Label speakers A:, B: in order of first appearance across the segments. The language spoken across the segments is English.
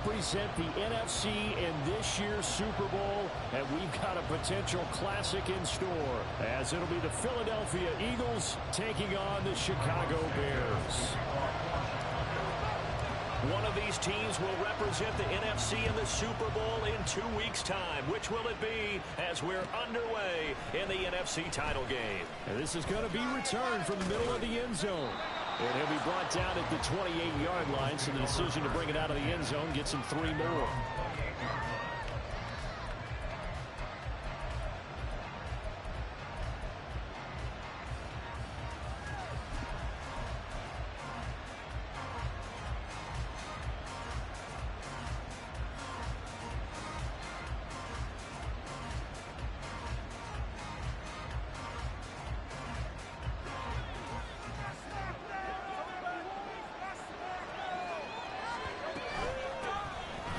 A: represent the NFC in this year's Super Bowl, and we've got a potential classic in store, as it'll be the Philadelphia Eagles taking on the Chicago Bears.
B: One of these teams will represent the NFC in the Super Bowl in 2 weeks' time. Which will it be as we're underway in the NFC title game?
A: And this is going to be returned from the middle of the end zone. And he'll be brought down at the 28-yard line, so the decision to bring it out of the end zone gets him 3 more.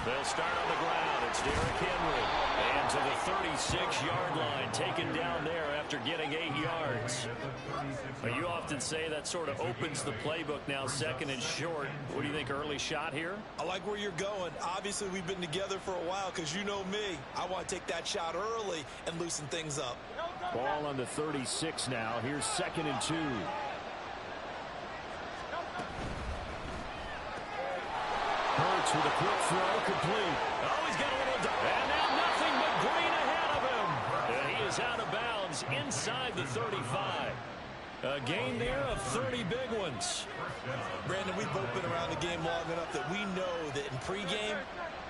B: They'll start on the ground. It's Derrick Henry. And to the 36-yard line, taken down there after getting 8 yards. But you often say that sort of opens the playbook now, second and short. What do you think, early shot here?
C: I like where you're going. Obviously, we've been together for a while because you know me. I want to take that shot early and loosen things up.
A: Ball on the 36 now. Here's 2nd and 2. Hurts with a quick throw, complete.
B: Oh, he's got a little... And now nothing but green ahead of him. And he is out of bounds inside the 35. A gain there of 30 big ones.
C: Brandon, we've both been around the game long enough that we know that in pregame,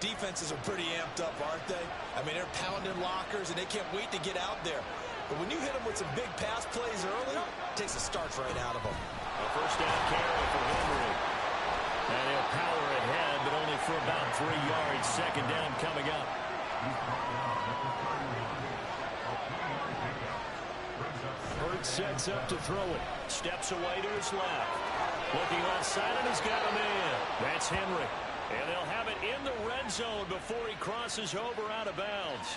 C: defenses are pretty amped up, aren't they? I mean, they're pounding lockers, and they can't wait to get out there. But when you hit them with some big pass plays early, it takes the starch right out of them.
B: A first down carry for Henry. And he'll power ahead, but only for about 3 yards. 2nd down coming up.
A: Hurts sets up to throw it.
B: Steps away to his left. Looking left side, and he's got him in. That's Henry. And they'll have it in the red zone before he crosses over out of bounds.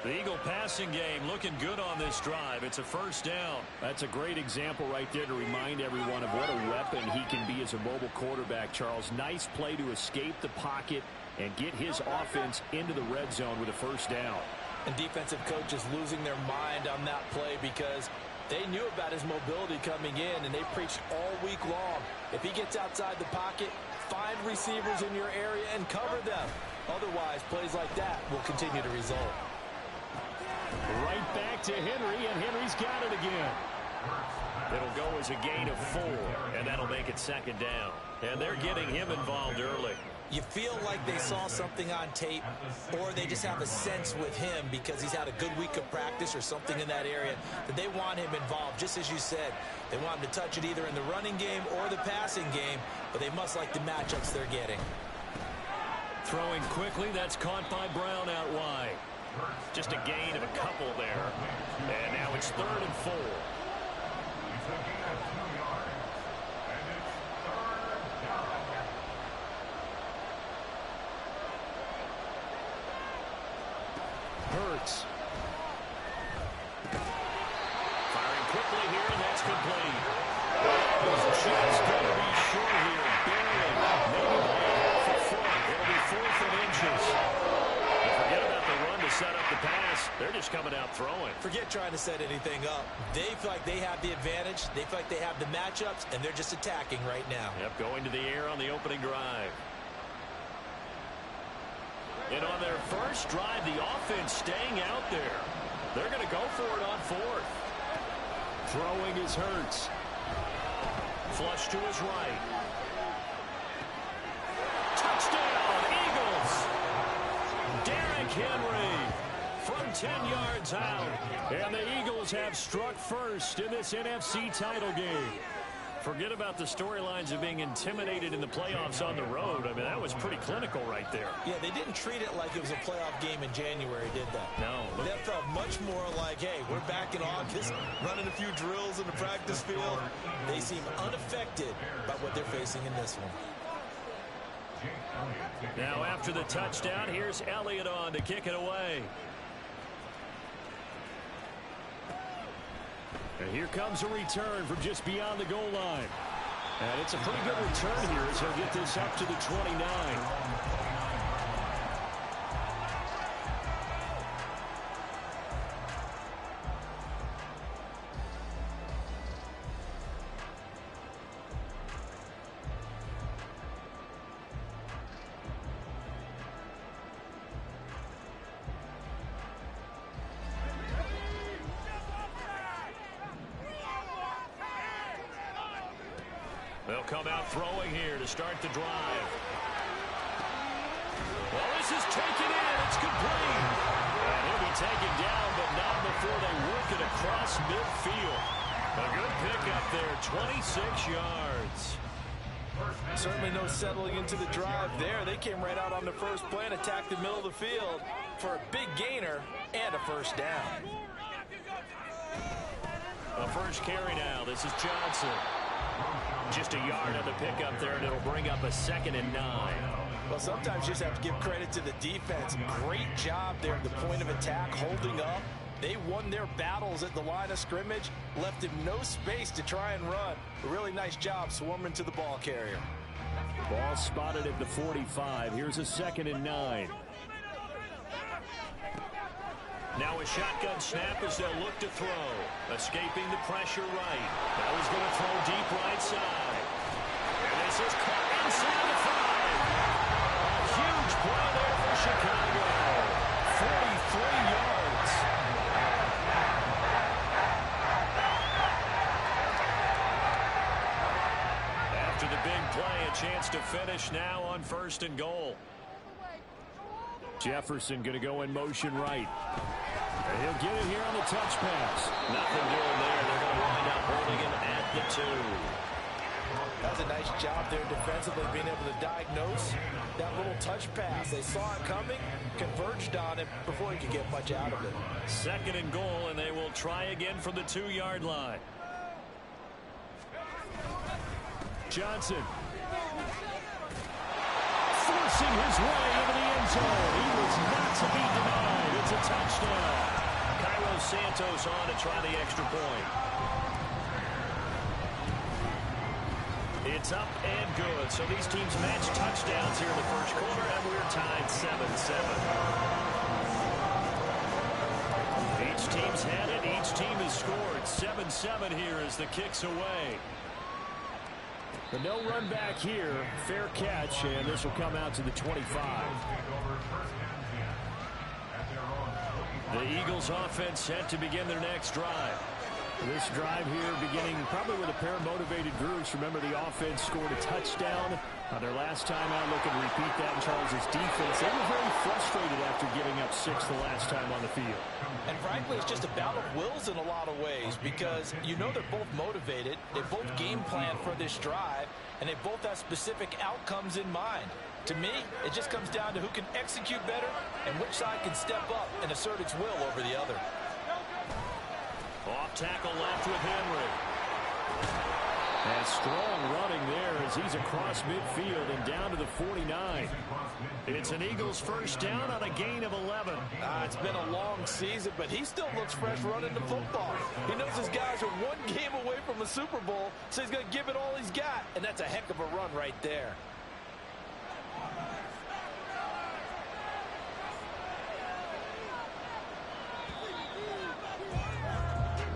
B: The Eagle passing game looking good on this drive. It's a first down.
A: That's a great example right there to remind everyone of what a weapon he can be as a mobile quarterback, Charles. Nice play to escape the pocket and get his offense into the red zone with a first down.
C: And defensive coaches losing their mind on that play because they knew about his mobility coming in, and they preached all week long. If he gets outside the pocket, find receivers in your area and cover them. Otherwise, plays like that will continue to result.
A: Right back to Henry, and Henry's got it again.
B: It'll go as a gain of 4, and that'll make it 2nd down. And they're getting him involved early.
C: You feel like they saw something on tape, or they just have a sense with him because he's had a good week of practice or something in that area that they want him involved, just as you said. They want him to touch it either in the running game or the passing game, but they must like the matchups they're getting.
B: Throwing quickly, that's caught by Brown out wide. Just a gain of a couple there. And now it's 3rd and 4.
A: Hurts.
B: Firing quickly here, and that's complete. It's just going to be short here. Barely. Maybe by half a foot. It'll be 4th and inches. And forget about the run to set up the pass. They're just coming out throwing.
C: Forget trying to set anything up. They feel like they have the advantage. They feel like they have the matchups, and they're just attacking right now.
B: Yep, going to the air on the opening drive. And on their first drive, the offense staying out there. They're going to go for it on 4th.
A: Throwing is Hurts.
B: Flush to his right. Touchdown, Eagles! Derrick Henry from 10 yards out. And the Eagles have struck first in this NFC title game. Forget about the storylines of being intimidated in the playoffs on the road. I mean, that was pretty clinical right there.
C: Yeah, they didn't treat it like it was a playoff game in January, did they?
B: No.
C: That felt much more like, hey, we're back in August, running a few drills in the practice field. They seem unaffected by what they're facing in this one.
B: Now, after the touchdown, here's Elliott on to kick it away.
A: And here comes a return from just beyond the goal line. And it's a pretty good return here as he'll get this up to the 29.
B: come out throwing here to start the drive. Well, this is taken in. It's complete. And he'll be taken down, but not before they work it across midfield. A good pickup there, 26 yards.
C: Certainly no settling into the drive there. They came right out on the first play and attacked the middle of the field for a big gainer and a first down.
B: A first carry now. This is Johnson. Just a yard on the pickup there, and it'll bring up a 2nd and 9.
C: Well, sometimes you just have to give credit to the defense. Great job there at the point of attack, holding up. They won their battles at the line of scrimmage, left him no space to try and run. A really nice job swarming to the ball carrier.
A: Ball spotted at the 45. Here's a 2nd and 9.
B: Now a shotgun snap as they'll look to throw. Escaping the pressure right. Now he's going to throw deep right side. And this is caught inside the 5. A huge play there for Chicago. 43 yards. After the big play, a chance to finish now on 1st and goal.
A: Jefferson going to go in motion right. And he'll get it here on the touch pass.
B: Nothing doing there. They're going to wind up holding him at the 2.
C: That was a nice job there defensively, being able to diagnose that little touch pass. They saw it coming, converged on it before he could get much out of it.
B: 2nd and goal, and they will try again from the 2-yard line.
A: Johnson forcing his way into the end zone. He was not to be denied. It's a touchdown.
B: Cairo Santos on to try the extra point. It's up and good. So these teams match touchdowns here in the first quarter, and we're tied 7-7. Each team's had it. Each team has scored. 7-7 here as the kick's away.
A: The no run back here, fair catch, and this will come out to the 25.
B: The Eagles offense set to begin their next drive.
A: This drive here beginning probably with a pair of motivated groups. Remember, the offense scored a touchdown their last time out. Looking to repeat that in Charles' defense. They were very frustrated after giving up 6 the last time on the field.
C: And frankly, it's just a battle of wills in a lot of ways, because you know they're both motivated. They both game plan for this drive, and they both have specific outcomes in mind. To me, it just comes down to who can execute better and which side can step up and assert its will over the other.
B: Off tackle left with Henry.
A: And strong running there as he's across midfield and down to the 49.
B: It's an Eagles first down on a gain of 11.
C: It's been a long season, but he still looks fresh running the football. He knows his guys are one game away from a Super Bowl, so he's going to give it all he's got, and that's a heck of a run right there.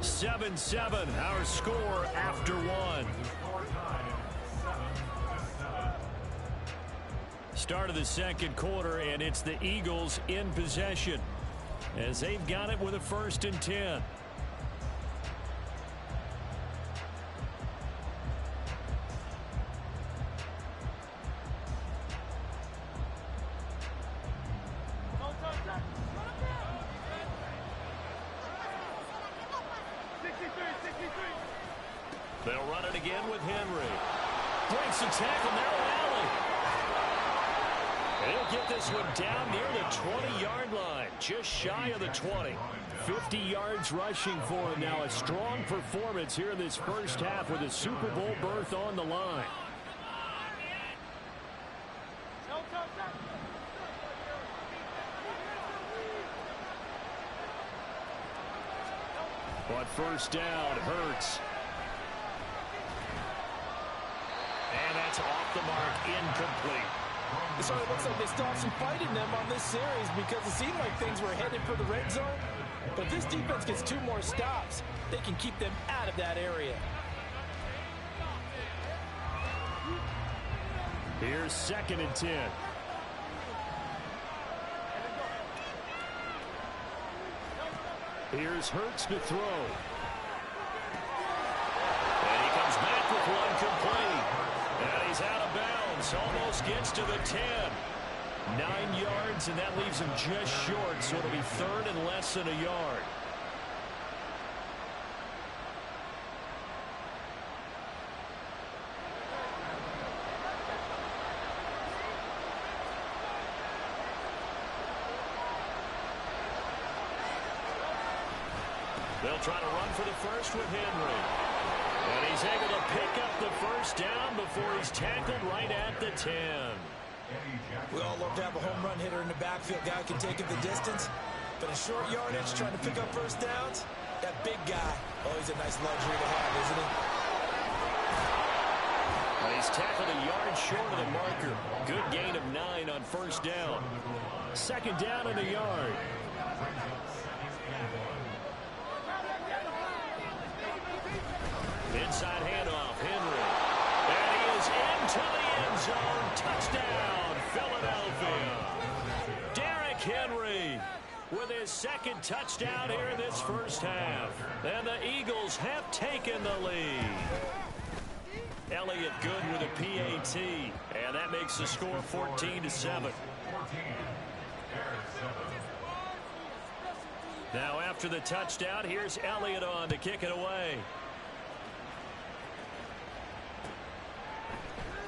B: 7-7, our score after 1. Start of the second quarter, and it's the Eagles in possession as they've got it with a 1st and 10. They'll run it again with Henry. Breaks the tackle, narrow alley. And he'll get this one down near the 20-yard line, just shy of the 20.
A: 50 yards rushing for him now. A strong performance here in this first half with a Super Bowl berth on the line. But first down, Hurts.
B: And that's off the mark, incomplete.
C: So it looks like they still have some fight in them on this series, because it seemed like things were headed for the red zone. But if this defense gets 2 more stops, they can keep them out of that area.
A: Here's 2nd and 10. Here's Hurts to throw.
B: And he comes back with one complete. almost gets to the 10. 9 yards, and that leaves him just short, so it'll be third and less than a yard. They'll try to run for the first with Henry. And he's able to pick up the first down before he's tackled right at the 10.
C: We all love to have a home run hitter in the backfield. Guy can take it the distance. But in short yardage, trying to pick up first downs, that big guy, always a nice luxury to have, isn't he?
B: Well, he's tackled a yard short of the marker. Good gain of 9 on first down. Second down and a yard. Inside handoff, Henry. And he is into the end zone. Touchdown, Philadelphia. Derrick Henry with his second touchdown here in this first half. And the Eagles have taken the lead. Elliott good with a PAT. And that makes the score 14-7. Now after the touchdown, here's Elliott on to kick it away.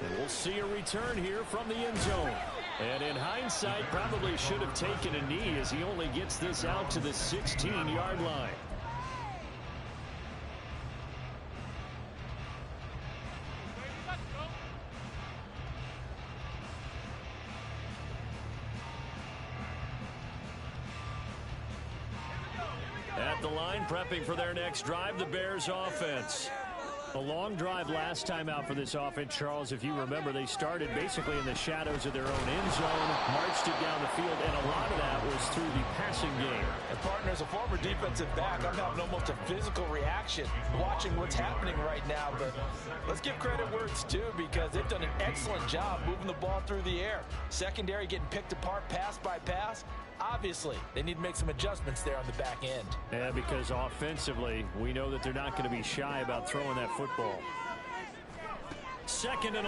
B: And we'll see a return here from the end zone. And in hindsight, probably should have taken a knee as he only gets this out to the 16-yard line. At the line, prepping for their next drive, the Bears offense. A long drive last time out for this offense, Charles. If you remember, they started basically in the shadows of their own end zone, marched it down the field, and a lot of that was through the passing game.
C: And partner, as a former defensive back, I'm having almost a physical reaction watching what's happening right now. But let's give credit where it's due, because they've done an excellent job moving the ball through the air. Secondary getting picked apart pass by pass. Obviously, they need to make some adjustments there on the back end.
B: Yeah, because offensively, we know that they're not going to be shy about throwing that football. 2nd and 11.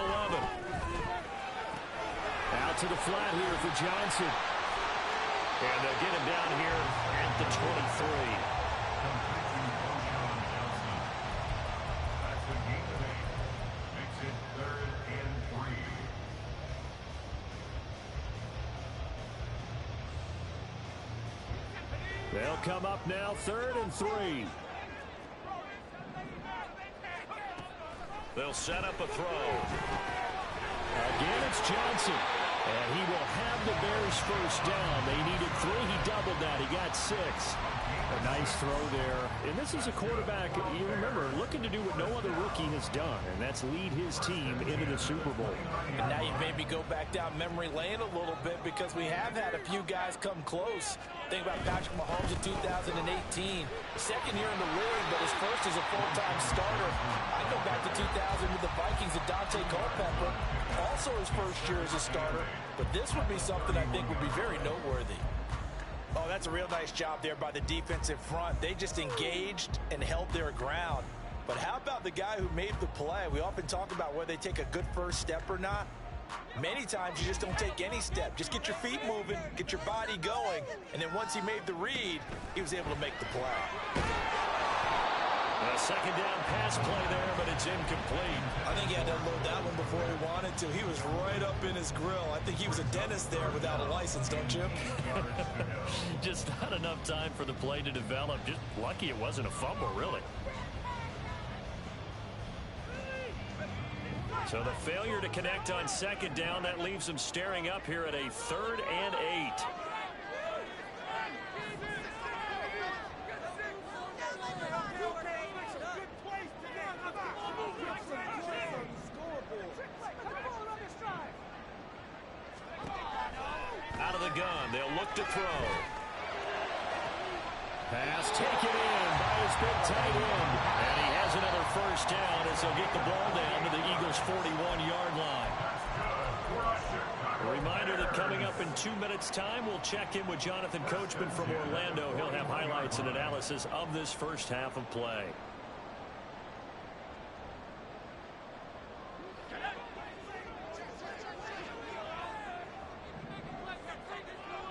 B: Out to the flat here for Johnson. And they'll get him down here at the 23. They'll come up now, 3rd and 3. They'll set up a throw. Again, it's Johnson. And he will have the Bears first down. They needed 3. He doubled that. He got 6. A nice throw there. And this is a quarterback, you remember, looking to do what no other rookie has done, and that's lead his team into the Super Bowl.
C: And now you made me go back down memory lane a little bit, because we have had a few guys come close. Think about Patrick Mahomes in 2018. Second year in the league, but his first as a full-time starter. I go back to 2000 with the Vikings and Dante Culpepper. Also his first year as a starter. But this would be something I think would be very noteworthy. Oh, that's a real nice job there by the defensive front. They just engaged and held their ground. But how about the guy who made the play? We often talk about whether they take a good first step or not. Many times you just don't take any step. Just get your feet moving, get your body going, and then once he made the read, he was able to make the play.
B: A second down pass play there, but it's incomplete.
C: I think he had to unload that one before he wanted to. He was right up in his grill. I think he was a dentist there without a license, don't you?
B: Just not enough time for the play to develop. Just lucky it wasn't a fumble, really. So the failure to connect on second down, that leaves them staring up here at a 3rd and 8. Out of the gun, they'll look to throw. Pass taken in by his big tight end. And he has another first down as they'll get the ball down to the Eagles' 41-yard line. A reminder that coming up in 2 minutes' time, we'll check in with Jonathan Coachman from Orlando. He'll have highlights and analysis of this first half of play.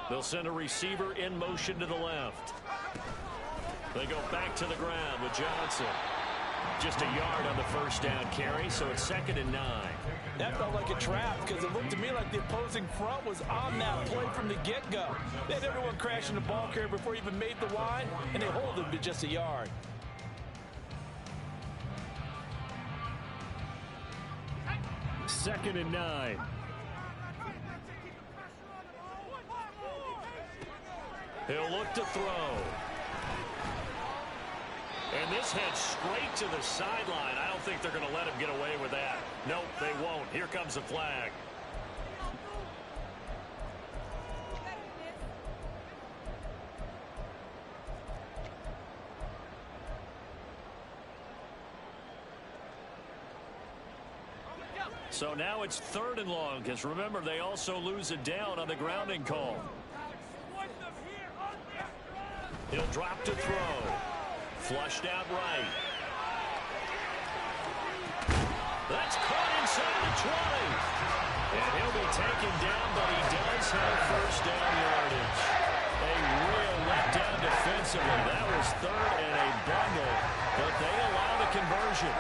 B: They'll send a receiver in motion to the left. They go back to the ground with Johnson. Just a yard on the first down carry, so it's 2nd and 9.
C: That felt like a trap because it looked to me like the opposing front was on that play from the get-go. They had everyone crashing the ball carrier before he even made the line, and they hold him to just a yard.
A: Second and 9.
B: He'll look to throw. And this heads straight to the sideline. I don't think they're going to let him get away with that. Nope, they won't. Here comes the flag. So now it's 3rd and long, because remember, they also lose it down on the grounding call. He'll drop to throw. Flushed out right. That's caught inside the 20. And he'll be taken down, but he does have first down yardage. A real letdown defensively. That was 3rd and a bundle, but they allow the conversion.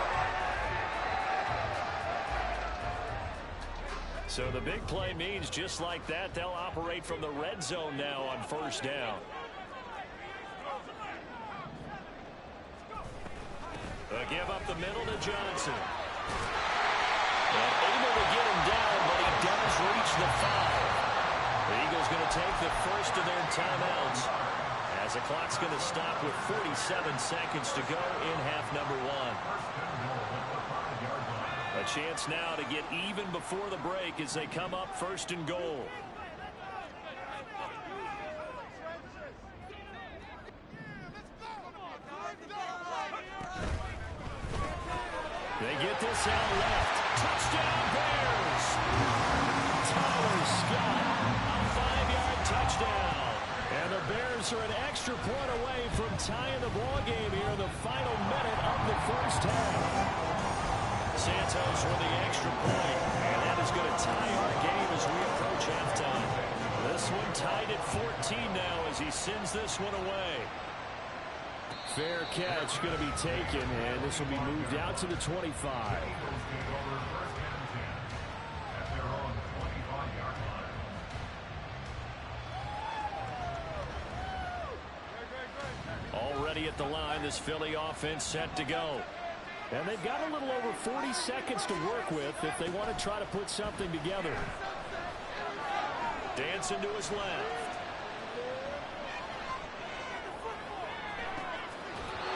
B: So the big play means just like that, they'll operate from the red zone now on first down. A give up the middle to Johnson. And able to get him down, but he does reach the 5. The Eagles going to take the first of their timeouts as the clock's going to stop with 47 seconds to go in half number 1. A chance now to get even before the break as they come up 1st and goal. They get this out left. Touchdown Bears! Tyler Scott, a 5-yard touchdown. And the Bears are an extra point away from tying the ball game here in the final minute of the first half. Santos with the extra point, and that is going to tie our game as we approach halftime. This one tied at 14 now as he sends this one away.
A: Fair catch going to be taken, and this will be moved out to the 25.
B: Already at the line, this Philly offense set to go.
A: And they've got a little over 40 seconds to work with if they want to try to put something together.
B: Dancing to his left.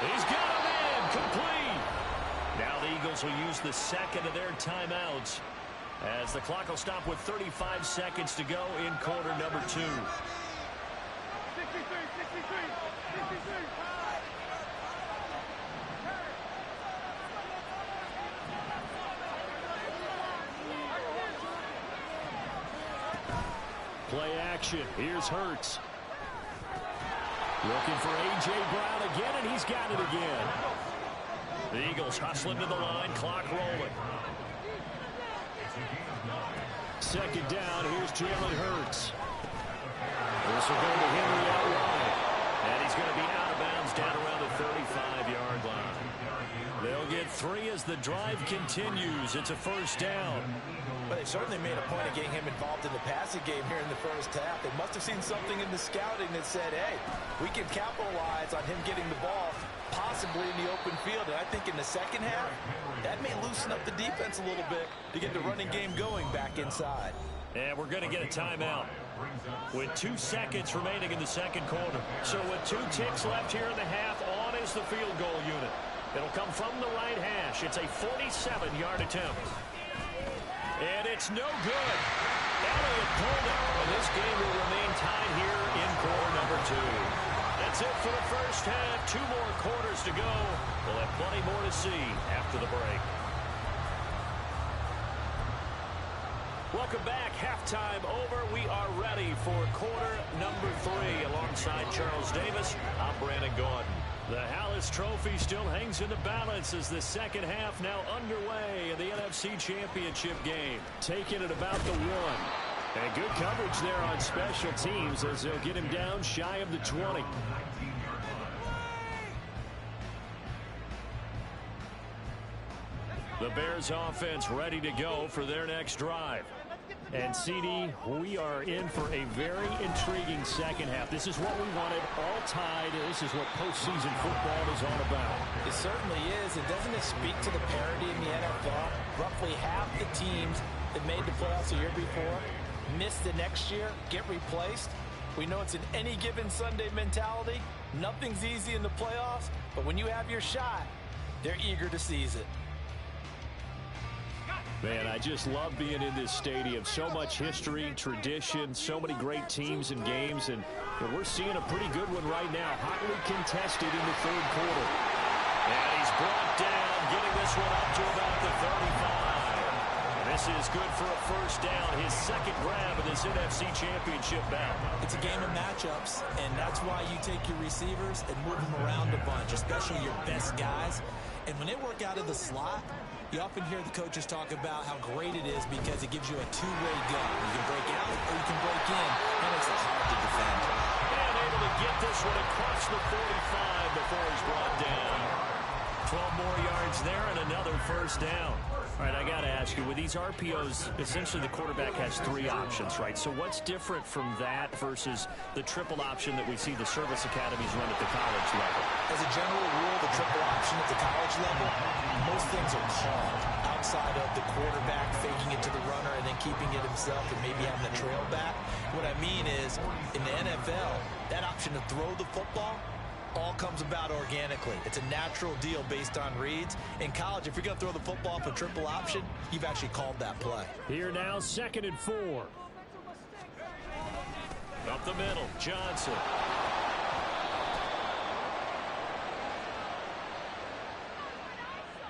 B: He's got a man complete. Now the Eagles will use the second of their timeouts as the clock will stop with 35 seconds to go in quarter number 2.
A: Play action. Here's Hurts. Looking for A.J. Brown again, and he's got it again.
B: The Eagles hustling to the line, clock rolling.
A: 2nd down, here's Jalen Hurts. This will go to Henry out wide.
B: And he's going to be out of bounds down around the 35-yard line.
A: They'll get 3 as the drive continues. It's a first down.
C: But they certainly made a point of getting him involved in the passing game here in the first half. They must have seen something in the scouting that said, hey, we can capitalize on him getting the ball possibly in the open field. And I think in the second half, that may loosen up the defense a little bit to get the running game going back inside.
B: And we're going to get a timeout with 2 seconds remaining in the second quarter. So with 2 ticks left here in the half, on is the field goal unit. It'll come from the right hash. It's a 47-yard attempt. And it's no good. Elliott pulled it. And this game will remain tied here in quarter number 2. That's it for the first half. 2 more quarters to go. We'll have plenty more to see after the break. Welcome back. Halftime over. We are ready for quarter number 3. Alongside Charles Davis, I'm Brandon Gordon. The Hallis Trophy still hangs in the balance as the second half now underway in the NFC Championship game.
A: Taken at about the 1. And good coverage there on special teams as they'll get him down shy of the 20. The Bears offense ready to go for their next drive. And CD, we are in for a very intriguing second half. This is what we wanted, all tied. This is what postseason football is all about.
C: It certainly is. And doesn't it speak to the parity in the NFL? Roughly half the teams that made the playoffs the year before miss the next year, get replaced. We know it's an any given Sunday mentality. Nothing's easy in the playoffs, but when you have your shot, they're eager to seize it.
A: Man, I just love being in this stadium. So much history, tradition, so many great teams and games, and we're seeing a pretty good one right now. Hotly contested in the third quarter.
B: And he's brought down, getting this one up to about the 35. This is good for a first down, his second grab of this NFC Championship bout.
C: It's a game of matchups, and that's why you take your receivers and move them around a bunch, especially your best guys. And when they work out of the slot, you often hear the coaches talk about how great it is because it gives you a two-way gun. You can break out or you can break in. That makes it hard to defend.
B: And able to get this one across the 45 before he's brought down. 12 more yards there and another first down.
A: All right, I got to ask you, with these RPOs, essentially the quarterback has three options, right? So what's different from that versus the triple option that we see the service academies run at the college level?
C: As a general rule, the triple option at the college level, most things are called outside of the quarterback faking it to the runner and then keeping it himself and maybe having the trail back. What I mean is, in the NFL, that option to throw the football all comes about organically. It's a natural deal based on reads. In college, if you're going to throw the football for triple option, you've actually called that play.
A: Here now, 2nd and 4.
B: Up the middle, Johnson.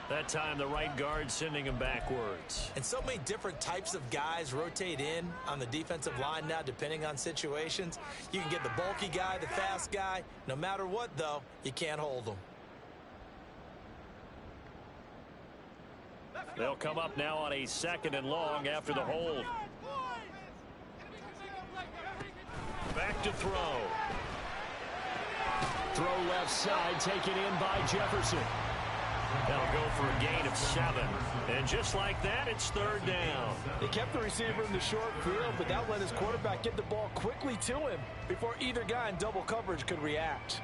A: That time the right guard sending him backwards.
C: And so many different types of guys rotate in on the defensive line now depending on situations. You can get the bulky guy, the fast guy. No matter what, though, you can't hold them.
A: They'll come up now on a 2nd and long after the hold.
B: Back to throw.
A: Throw left side, taken in by Jefferson.
B: That'll go for a gain of 7. And just like that, it's 3rd down.
D: They kept the receiver in the short field, but that let his quarterback get the ball quickly to him before either guy in double coverage could react.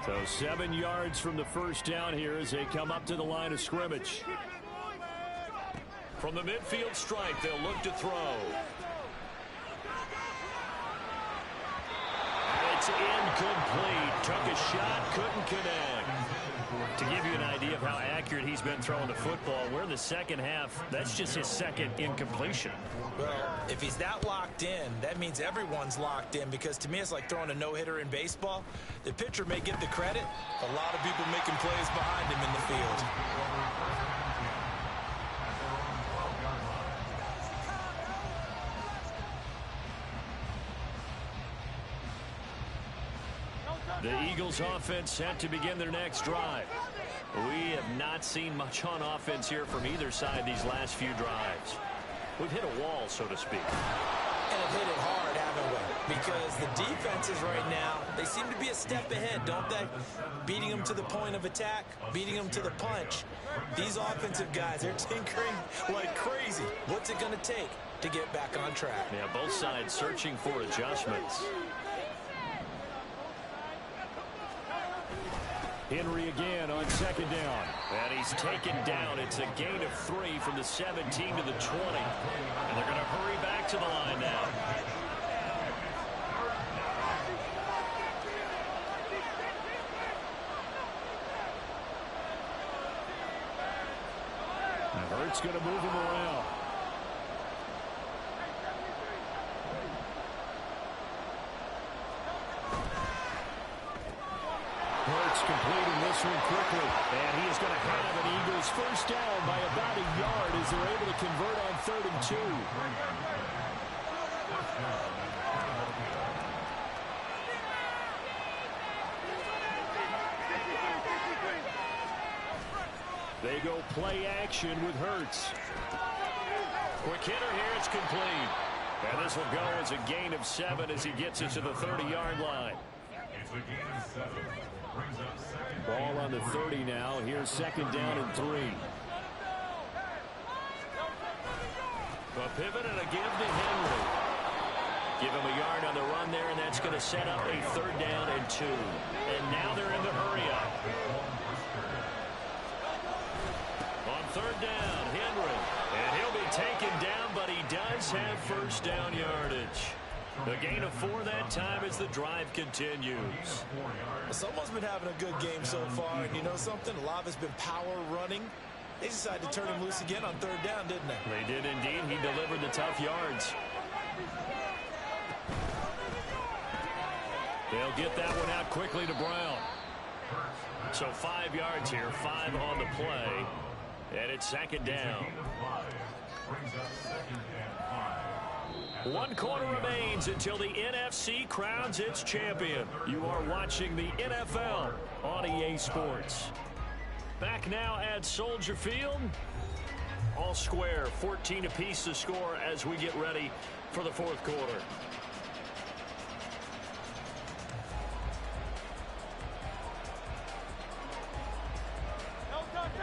A: So 7 yards from the first down here as they come up to the line of scrimmage.
B: From the midfield stripe, they'll look to throw. It's incomplete. Took a shot, couldn't connect.
A: To give you an idea of how accurate he's been throwing the football, we're in the second half. That's just his second incompletion.
C: Well, if he's that locked in, that means everyone's locked in, because to me it's like throwing a no-hitter in baseball. The pitcher may get the credit. A lot of people making plays behind him in the field.
A: The Eagles offense set to begin their next drive. We have not seen much on offense here from either side these last few drives. We've hit a wall, so to speak.
C: And have hit it hard, haven't we? Because the defenses right now, they seem to be a step ahead, don't they? Beating them to the point of attack, beating them to the punch. These offensive guys, they're tinkering like crazy. What's it going to take to get back on track?
A: Yeah, both sides searching for adjustments. Henry again on 2nd down.
B: And he's taken down. It's a gain of 3 from the 17 to the 20. And they're going to hurry back to the line now.
A: And Hurts going to move him around. Hurts completing this one quickly. And he is going to have an Eagles first down by about a yard as they're able to convert on 3rd and 2. They go play action with Hurts.
B: Quick hitter here. It's complete. And this will go as a gain of 7 as he gets it to the 30-yard line.
A: It's a gain of 7. Brings up second.
B: Ball on the 30 now. Here's second down and 3. A pivot and a give to Henry. Give him a yard on the run there, and that's going to set up a 3rd down and 2. And now they're in the hurry up. On 3rd down, Henry. And he'll be taken down, but he does have first down yardage. A gain of 4 that time as the drive continues.
C: Someone's been having a good game so far, and you know something? A lot of it's been power running. They decided to turn him loose again on 3rd down, didn't they?
B: They did indeed. He delivered the tough yards. They'll get that one out quickly to Brown. So 5 yards here, 5 on the play. And it's second down. 1 quarter remains until the NFC crowns its champion. You are watching the NFL on EA Sports. Back now at Soldier Field. All square, 14 apiece to score as we get ready for the 4th quarter.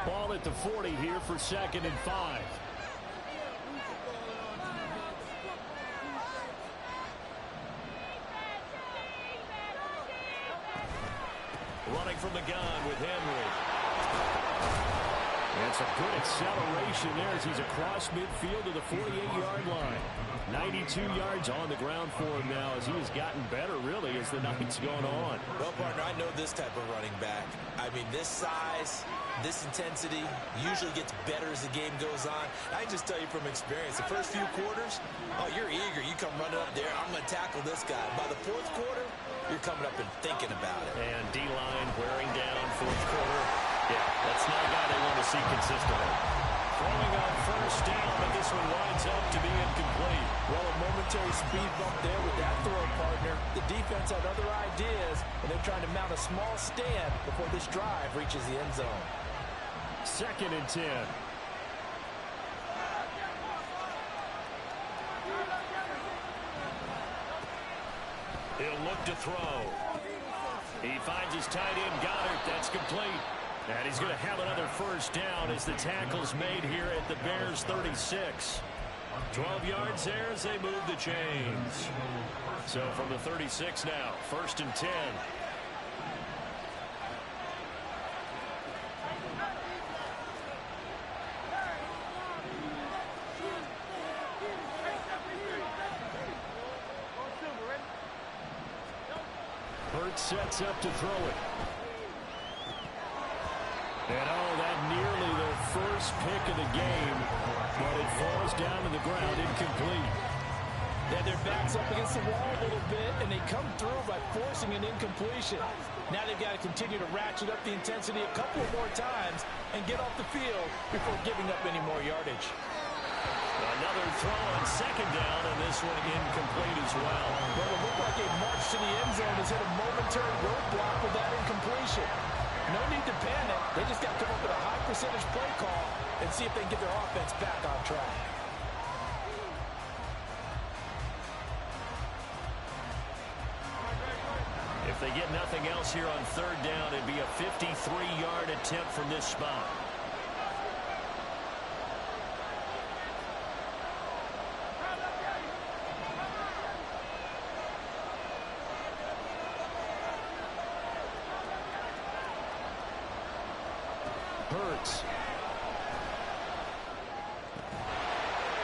B: Ball at the 40 here for 2nd and 5. Running from the gun with Henry. And some good acceleration there as he's across midfield to the 48-yard line. 92 yards on the ground for him now as he has gotten better, really, as the night's gone on.
C: Well, partner, I know this type of running back. I mean, this size, this intensity usually gets better as the game goes on. I can just tell you from experience, the first few quarters, oh, you're eager. You come running up there, I'm going to tackle this guy. By the 4th quarter, you're coming up and thinking about it.
B: And D-line wearing down 4th quarter. Yeah, that's not a guy they want to see consistently. Throwing on first down, but this one winds up to be incomplete.
D: Well, a momentary speed bump there with that throw, partner. The defense had other ideas, and they're trying to mount a small stand before this drive reaches the end zone.
B: 2nd and 10. He'll look to throw. He finds his tight end, Goddard. That's complete. And he's going to have another first down as the tackle's made here at the Bears' 36. 12 yards there as they move the chains. So from the 36 now, 1st and 10. Hurts sets up to throw it. And oh, that nearly their first pick of the game, but it falls down to the ground incomplete.
D: Yeah, their back's up against the wall a little bit, and they come through by forcing an incompletion. Now they've got to continue to ratchet up the intensity a couple more times and get off the field before giving up any more yardage.
B: Another throw on 2nd down, and this one incomplete as well.
D: Well, it looked like a march to the end zone has hit a momentary roadblock with that incompletion. No need to panic. They just got to come up with a high percentage play call and see if they can get their offense back on track.
B: If they get nothing else here on 3rd down, it'd be a 53-yard attempt from this spot. Hurts.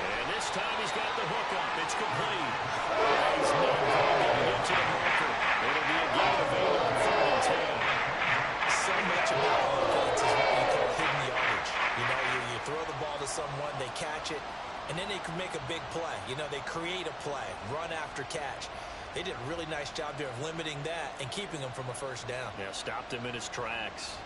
B: And this time he's got the hook up. It's complete. He's not going to get to the marker. It'll be a gain of 8 on 3rd and 10.
C: So much about offense is what you call hidden yardage. You know, you throw the ball to someone, they catch it, and then they can make a big play. You know, they create a play, run after catch. They did a really nice job there of limiting that and keeping him from a first down.
B: Yeah, stopped him in his tracks.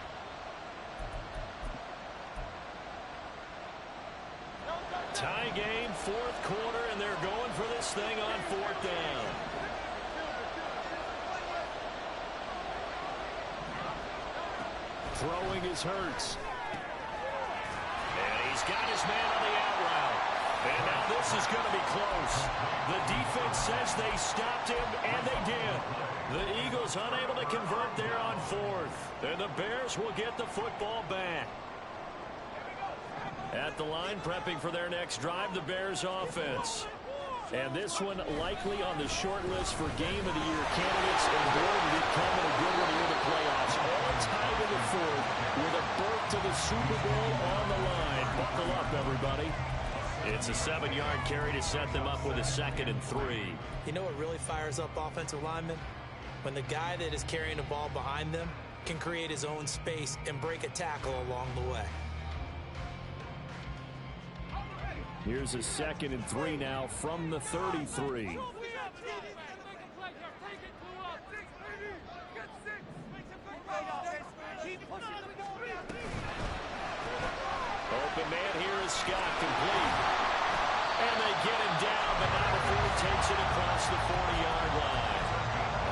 B: Tie game, 4th quarter, and they're going for this thing on 4th down. Throwing is Hurts. And he's got his man on the out route. And now this is going to be close. The defense says they stopped him, and they did. The Eagles unable to convert there on fourth. And the Bears will get the football back. At the line, prepping for their next drive, the Bears offense. And this one likely on the short list for Game of the Year candidates. And boy, did it come in a good one here in the playoffs. All tied in the fourth with a berth to the Super Bowl on the line. Buckle up, everybody. It's a 7-yard carry to set them up with a 2nd and 3.
C: You know what really fires up offensive linemen? When the guy that is carrying the ball behind them can create his own space and break a tackle along the way.
A: Here's a 2nd and 3 now from the 33.
B: Open man here is Scott, complete. And they get him down, but not before he takes it across the 40-yard line.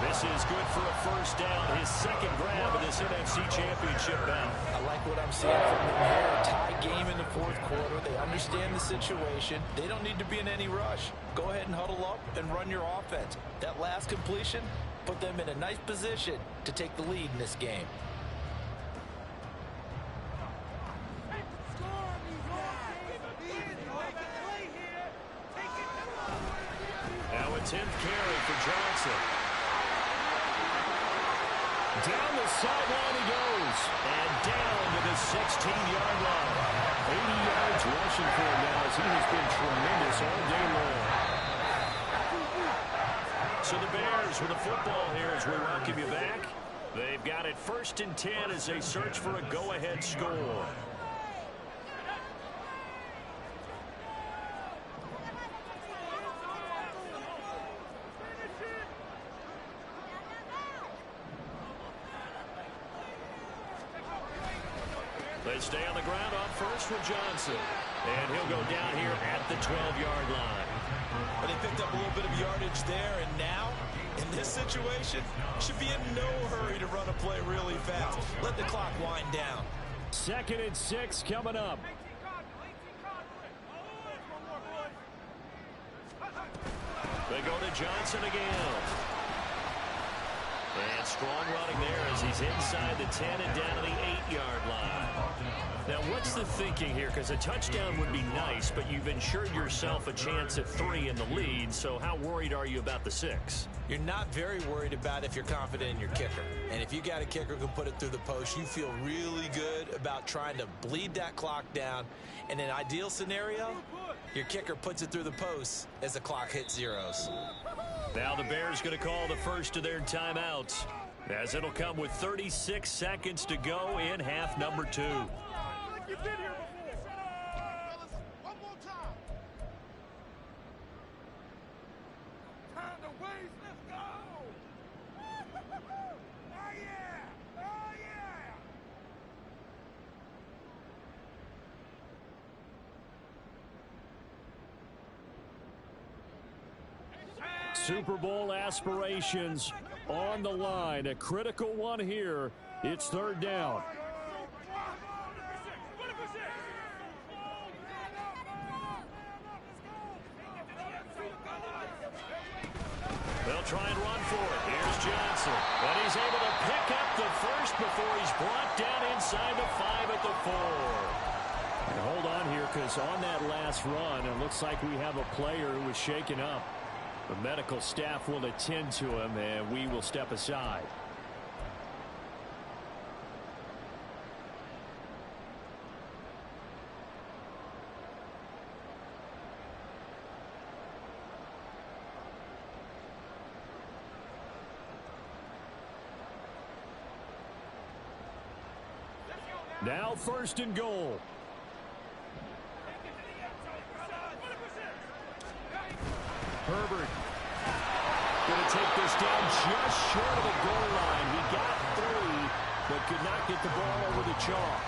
B: This is good for a first down, his 2nd grab of this NFC Championship bout.
C: I like what I'm seeing from them here. A tie game in the 4th quarter. They understand the situation. They don't need to be in any rush. Go ahead and huddle up and run your offense. That last completion put them in a nice position to take the lead in this game.
B: Now a 10th carry for Johnson. Down the sideline he goes. And down to the 16-yard line. 80 yards rushing for him now as he has been tremendous all day long. So the Bears with the football here as we welcome you back. They've got it 1st and 10 as they search for a go-ahead score. They stay on the ground on first with Johnson. And he'll go down here at the 12-yard line.
C: But they picked up a little bit of yardage there, and now, in this situation, should be in no hurry to run a play really fast. Let the clock wind down.
A: 2nd and 6 coming up.
B: They go to Johnson again. And strong running there as he's inside the 10 and down to the 8-yard line. Now, what's the thinking here? Because a touchdown would be nice, but you've ensured yourself a chance at 3 in the lead, so how worried are you about the 6?
C: You're not very worried about if you're confident in your kicker. And if you got a kicker who can put it through the post, you feel really good about trying to bleed that clock down. In an ideal scenario, your kicker puts it through the post as the clock hits zeros.
B: Now the Bears going to call the first of their timeouts, as it'll come with 36 seconds to go in half number 2.
A: Super Bowl aspirations on the line. A critical one here. It's 3rd down.
B: They'll try and run for it. Here's Johnson. And he's able to pick up the first before he's brought down inside the 5 at the 4.
A: And hold on here, because on that last run, it looks like we have a player who was shaken up. The medical staff will attend to him, and we will step aside. Now 1st and goal. Herbert going to take this down just short of the goal line. He got 3, but could not get the ball over the chalk.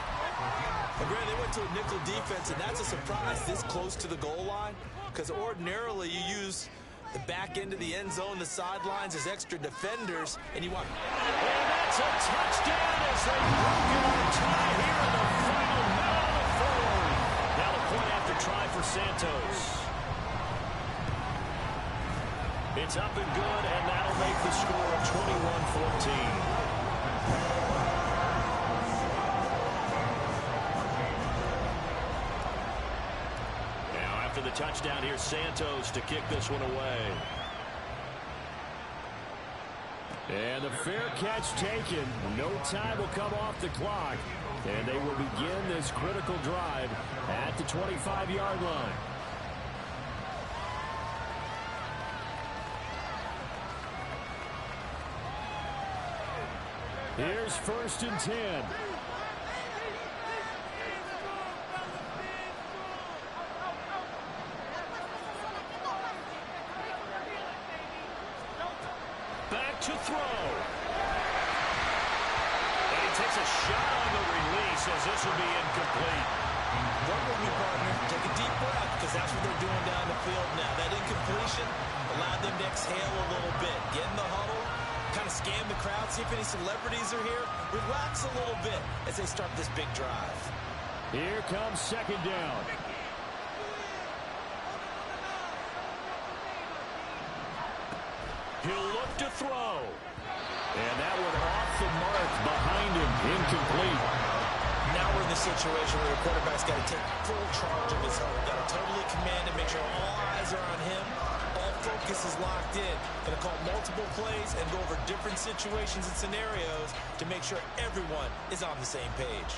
C: And Grant, they went to a nickel defense, and that's a surprise this close to the goal line, because ordinarily you use the back end of the end zone, the sidelines as extra defenders, and you want...
B: And that's a touchdown as they broke our tie here in the final minute of the 4th. Now the point after try for for Santos. It's up and good, and that'll make the score 21-14. Now after the touchdown, here's Santos to kick this one away.
A: And the fair catch taken. No time will come off the clock. And they will begin this critical drive at the 25-yard line. Here's 1st and 10.
B: Back to throw. And he takes a shot on the release as this will be incomplete.
C: Work with me, partner. Take a deep breath because that's what they're doing down the field now. That incompletion allowed them to exhale a little bit. Get in the huddle, kind of scan the crowd, see if any celebrities are here. Relax a little bit as they start this big drive.
A: Here comes 2nd down.
B: He'll look to throw. And that one off the mark behind him. Incomplete.
C: Now we're in the situation where the quarterback's got to take full charge of his huddle. Got to totally command it, make sure all eyes are on him. All focus is locked in. Going to call multiple plays and go over different situations and scenarios to make sure everyone is on the same page.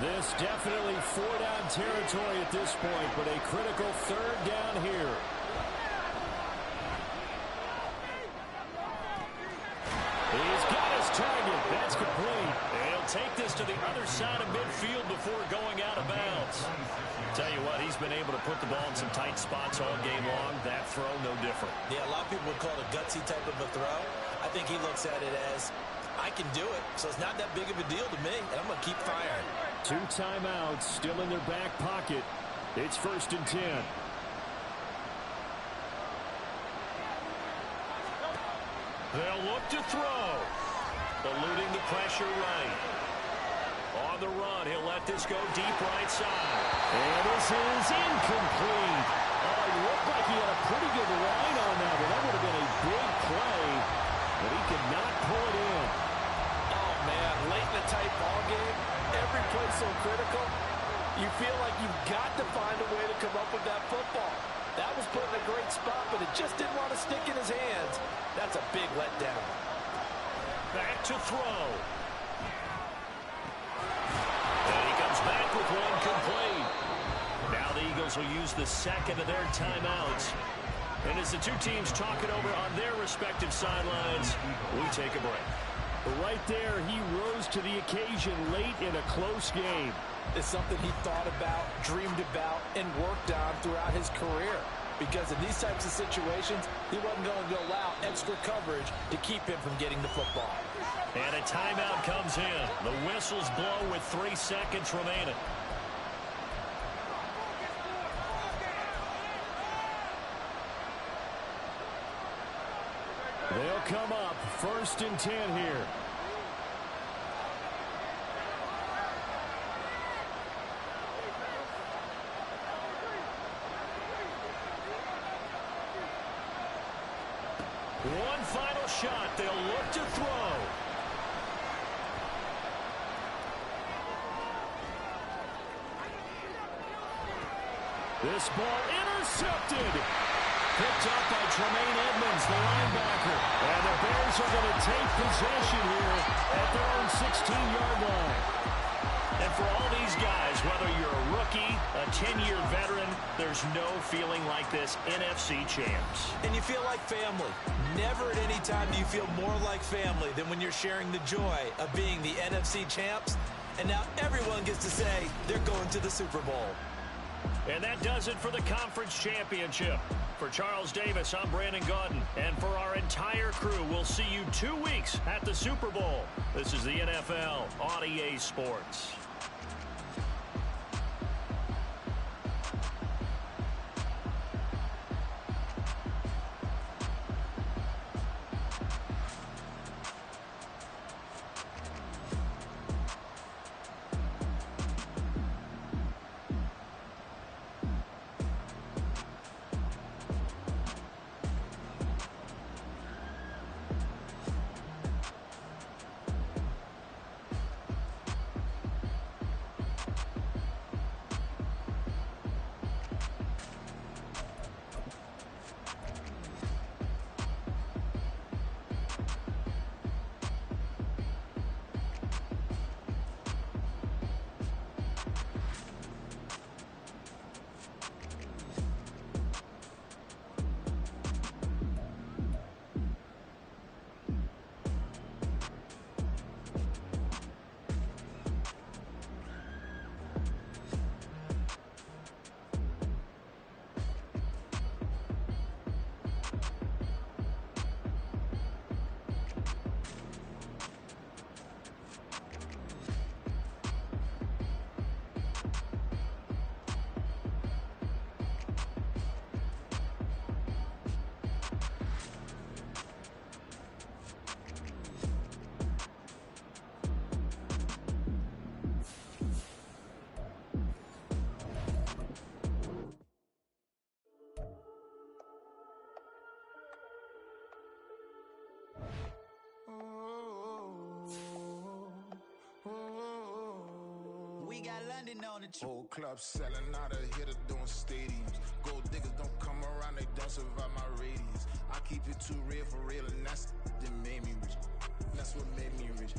A: This definitely 4-down territory at this point, but a critical 3rd down here. He's got his target. That's complete.
B: And he'll take this to the other side of midfield before going out of bounds. Tell you what, he's been able to put the ball in some tight spots all game long. That throw, no different.
C: Yeah, a lot of people would call it a gutsy type of a throw. I think he looks at it as, I can do it, so it's not that big of a deal to me, and I'm going to keep firing.
A: 2 timeouts still in their back pocket. It's 1st and 10.
B: They'll look to throw. Eluding the pressure right. On the run, he'll let this go deep right side.
A: And this is incomplete. Oh, it looked like he had a pretty good line on that one. That would have been a big play, but he could not pull it in.
D: Oh, man, late in a tight ball game, every play so critical, you feel like you've got to find a way to come up with that football. That was put in a great spot, but it just didn't want to stick in his hands. That's a big letdown.
B: Back to throw. And he comes back with one complete. Now the Eagles will use the 2nd of their timeouts. And as the two teams talk it over on their respective sidelines, we take a break.
A: But right there, he rose to the occasion late in a close game.
D: It's something he thought about, dreamed about, and worked on throughout his career. Because in these types of situations, he wasn't going to go allow extra coverage to keep him from getting the football.
B: And a timeout comes in. The whistles blow with 3 seconds remaining.
A: They'll come up 1st and 10 here.
B: One final shot. They'll look to throw.
A: This ball intercepted. Picked up by Tremaine Edmonds, the linebacker. And the Bears are going to take possession here at their own 16-yard line.
B: And for all these guys, whether you're a rookie, a 10-year veteran, there's no feeling like this NFC champs.
C: And you feel like family. Never at any time do you feel more like family than when you're sharing the joy of being the NFC champs. And now everyone gets to say they're going to the Super Bowl.
B: And that does it for the conference championship. For Charles Davis, I'm Brandon Gaudin. And for our entire crew, we'll see you 2 weeks at the Super Bowl. This is the NFL on EA Sports.
E: we got London on the trip.
F: Whole club selling out, a hitter doing stadiums. Gold diggers don't come around, they don't survive my radius. I keep it too real for real, and that's that made me rich. That's what made me rich.